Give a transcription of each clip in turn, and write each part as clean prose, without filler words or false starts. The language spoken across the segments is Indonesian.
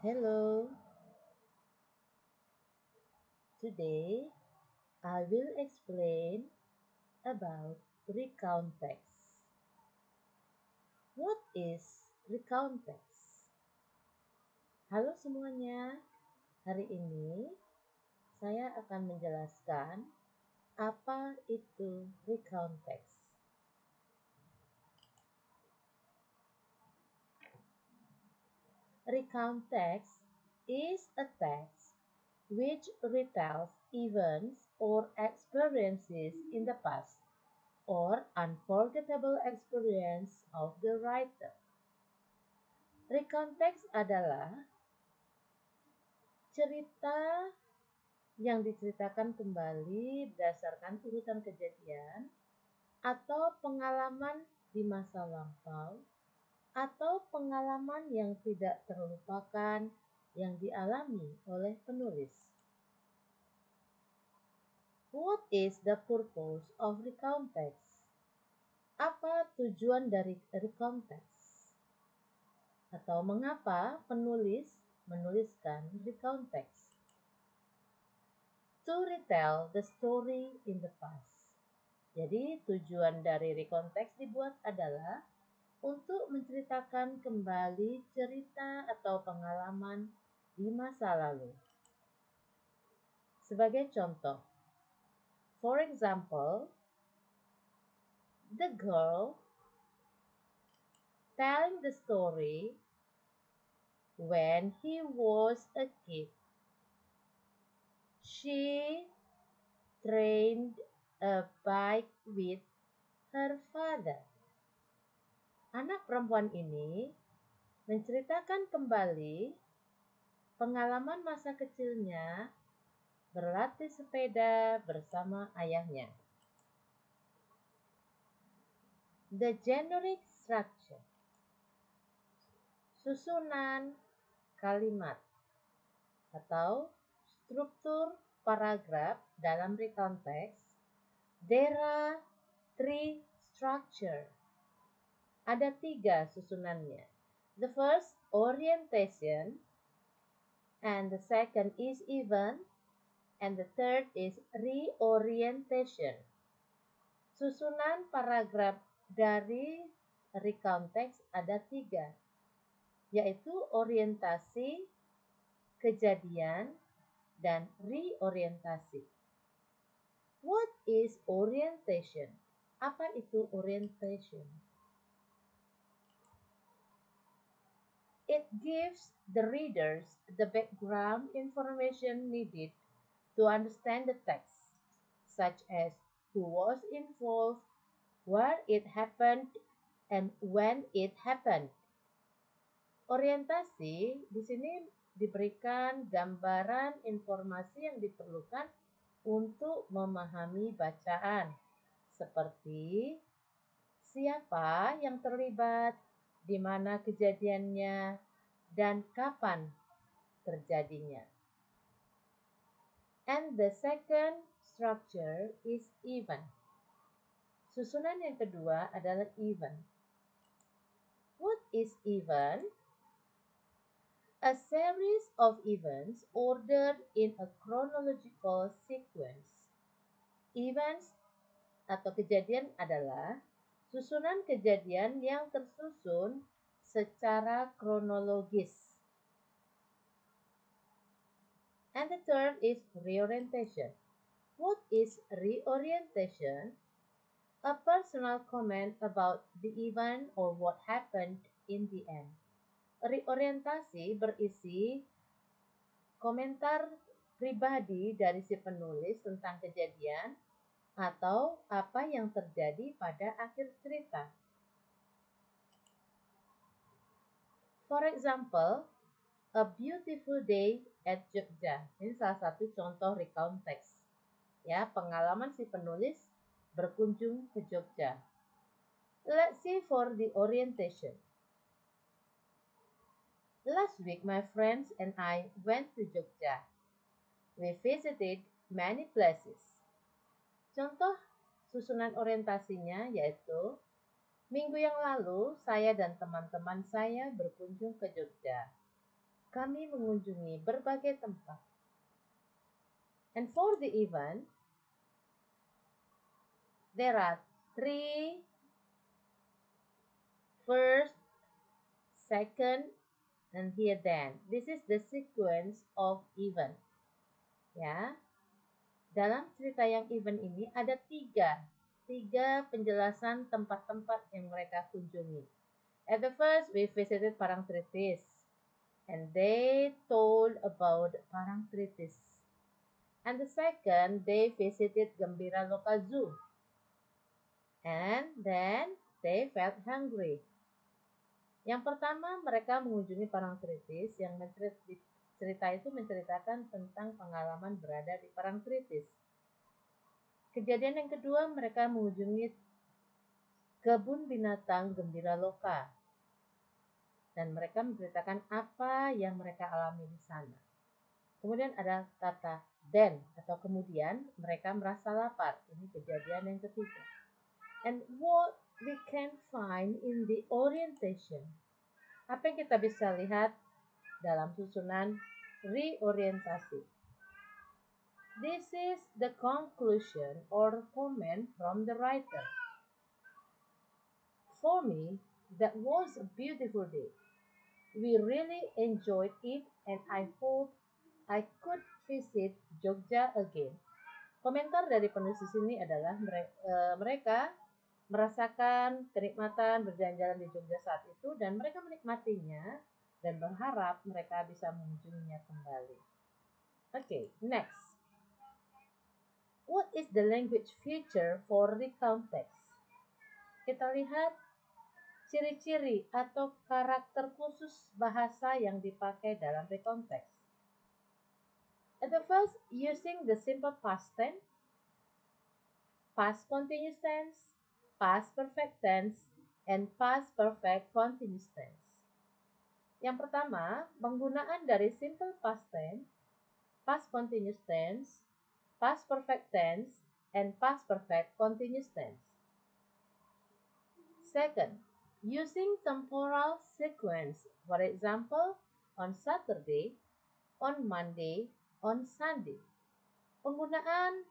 Hello, today I will explain about recount text. What is recount text? Halo semuanya, hari ini saya akan menjelaskan apa itu recount text. Recount text is a text which retells events or experiences in the past or unforgettable experience of the writer. Recount text adalah cerita yang diceritakan kembali berdasarkan urutan kejadian atau pengalaman di masa lampau atau pengalaman yang tidak terlupakan yang dialami oleh penulis. What is the purpose of recount text? Apa tujuan dari recount text? Atau mengapa penulis menuliskan recount text? To retell the story in the past. Jadi tujuan dari recount text dibuat adalah untuk menceritakan kembali cerita atau pengalaman di masa lalu. Sebagai contoh, for example, the girl telling the story when he was a kid. She trained a bike with her father. Anak perempuan ini menceritakan kembali pengalaman masa kecilnya berlatih sepeda bersama ayahnya. The generic structure. Susunan kalimat atau struktur paragraf dalam recount text. There are three structure. Ada 3 susunannya. The first, orientation, and the second is event, and the third is reorientation. Susunan paragraf dari recount text ada 3, yaitu orientasi, kejadian, dan reorientasi. What is orientation? Apa itu orientation? It gives the readers the background information needed to understand the text, such as who was involved, where it happened, and when it happened. Orientasi di sini diberikan gambaran informasi yang diperlukan untuk memahami bacaan, seperti siapa yang terlibat, di mana kejadiannya, dan kapan terjadinya. And the second structure is event. Susunan yang kedua adalah event. What is event? A series of events ordered in a chronological sequence. Events atau kejadian adalah susunan kejadian yang tersusun secara kronologis. And the third is reorientation. What is reorientation? A personal comment about the event or what happened in the end. Reorientasi berisi komentar pribadi dari si penulis tentang kejadian atau apa yang terjadi pada akhir cerita. For example, a beautiful day at Jogja. Ini salah satu contoh recount text. Ya, pengalaman si penulis berkunjung ke Jogja. Let's see for the orientation. Last week, my friends and I went to Jogja. We visited many places. Contoh susunan orientasinya yaitu, minggu yang lalu saya dan teman-teman saya berkunjung ke Jogja. Kami mengunjungi berbagai tempat. And for the event, there are three: first, second, and here then. This is the sequence of event. Ya, dalam cerita yang event ini ada tiga penjelasan tempat-tempat yang mereka kunjungi. At the first, we visited Parangtritis, and they told about Parangtritis. And the second, they visited Gembira Loka Zoo, and then they felt hungry. Yang pertama, mereka mengunjungi Parangtritis, yang cerita itu menceritakan tentang pengalaman berada di Parangtritis. Kejadian yang kedua, mereka mengunjungi kebun binatang Gembira Loka, dan mereka menceritakan apa yang mereka alami di sana. Kemudian ada kata then atau kemudian mereka merasa lapar. Ini kejadian yang ketiga. And what we can find in the orientation. Apa yang kita bisa lihat dalam susunan reorientasi? This is the conclusion or comment from the writer. For me, that was a beautiful day. We really enjoyed it and I hope I could visit Jogja again. Komentar dari penulis di sini adalah mereka merasakan kenikmatan berjalan-jalan di Jogja saat itu dan mereka menikmatinya dan berharap mereka bisa mengunjunginya kembali. Okay, next. What is the language feature for recount text? Kita lihat ciri-ciri atau karakter khusus bahasa yang dipakai dalam recount text. At the first, using the simple past tense, past continuous tense, past perfect tense, and past perfect continuous tense. Yang pertama, penggunaan dari simple past tense, past continuous tense, past perfect tense, and past perfect continuous tense. Second, using temporal sequence. For example, on Saturday, on Monday, on Sunday. Penggunaan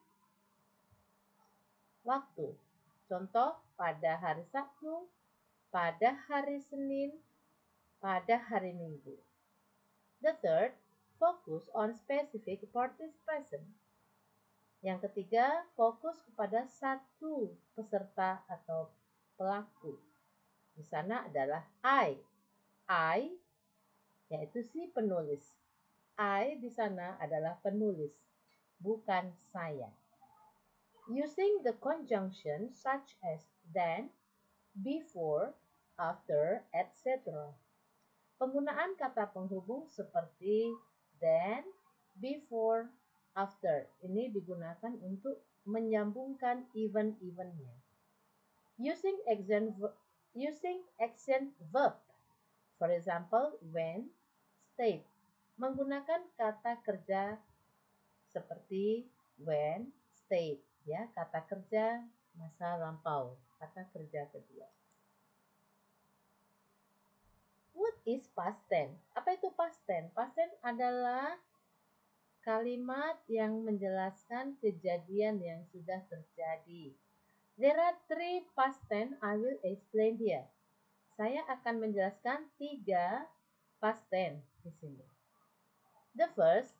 waktu. Contoh, pada hari Sabtu, pada hari Senin, pada hari Minggu. The third, focus on specific participant. Yang ketiga, fokus kepada satu peserta atau pelaku. Di sana adalah I. I yaitu si penulis. I di sana adalah penulis, bukan saya. Using the conjunction such as then, before, after, etc. Penggunaan kata penghubung seperti then, before, after. Ini digunakan untuk menyambungkan event-eventnya. Using action verb. For example, when, state. Menggunakan kata kerja seperti when, state, ya, kata kerja masa lampau, kata kerja kedua. What is past tense? Apa itu past tense? Past tense adalah kalimat yang menjelaskan kejadian yang sudah terjadi. There are three past tense I will explain here. Saya akan menjelaskan 3 past tense di sini. The first,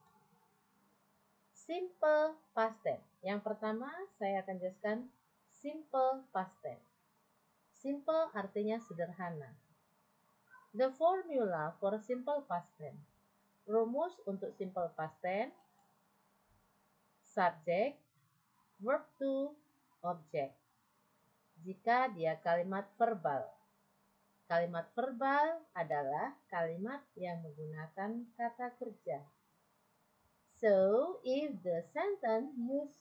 simple past tense. Yang pertama, saya akan jelaskan simple past tense. Simple artinya sederhana. The formula for simple past tense. Rumus untuk simple past tense. Subject, verb to, object. Jika dia kalimat verbal. Kalimat verbal adalah kalimat yang menggunakan kata kerja. So, if the sentence use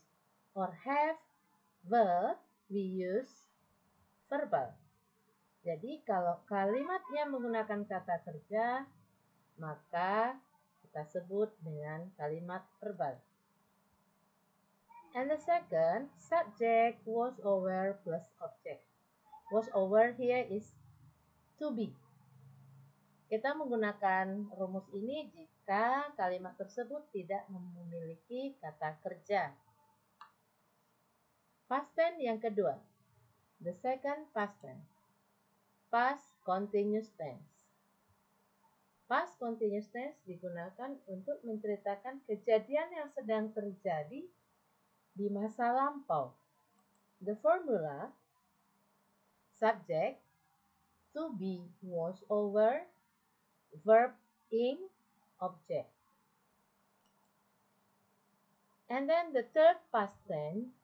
or have verb, we use verbal. Jadi, kalau kalimatnya menggunakan kata kerja, maka kita sebut dengan kalimat verbal. And the second, subject was over plus object. Was over here is to be. Kita menggunakan rumus ini jika kalimat tersebut tidak memiliki kata kerja. Past tense yang kedua. The second past tense. Past continuous tense. Past continuous tense digunakan untuk menceritakan kejadian yang sedang terjadi di masa lampau. The formula: subject, to be washed over, verb ing, object. And then the third past tense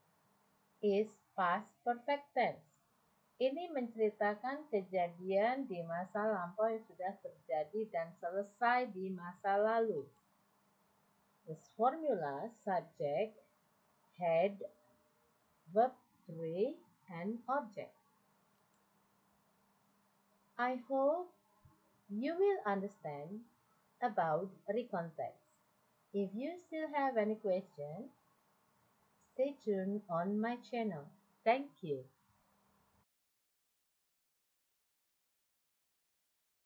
is past perfect tense. Ini menceritakan kejadian di masa lampau yang sudah terjadi dan selesai di masa lalu. This formula: subject, head, verb 3, and object. I hope you will understand about recontext. If you still have any questions, stay tuned on my channel. Thank you.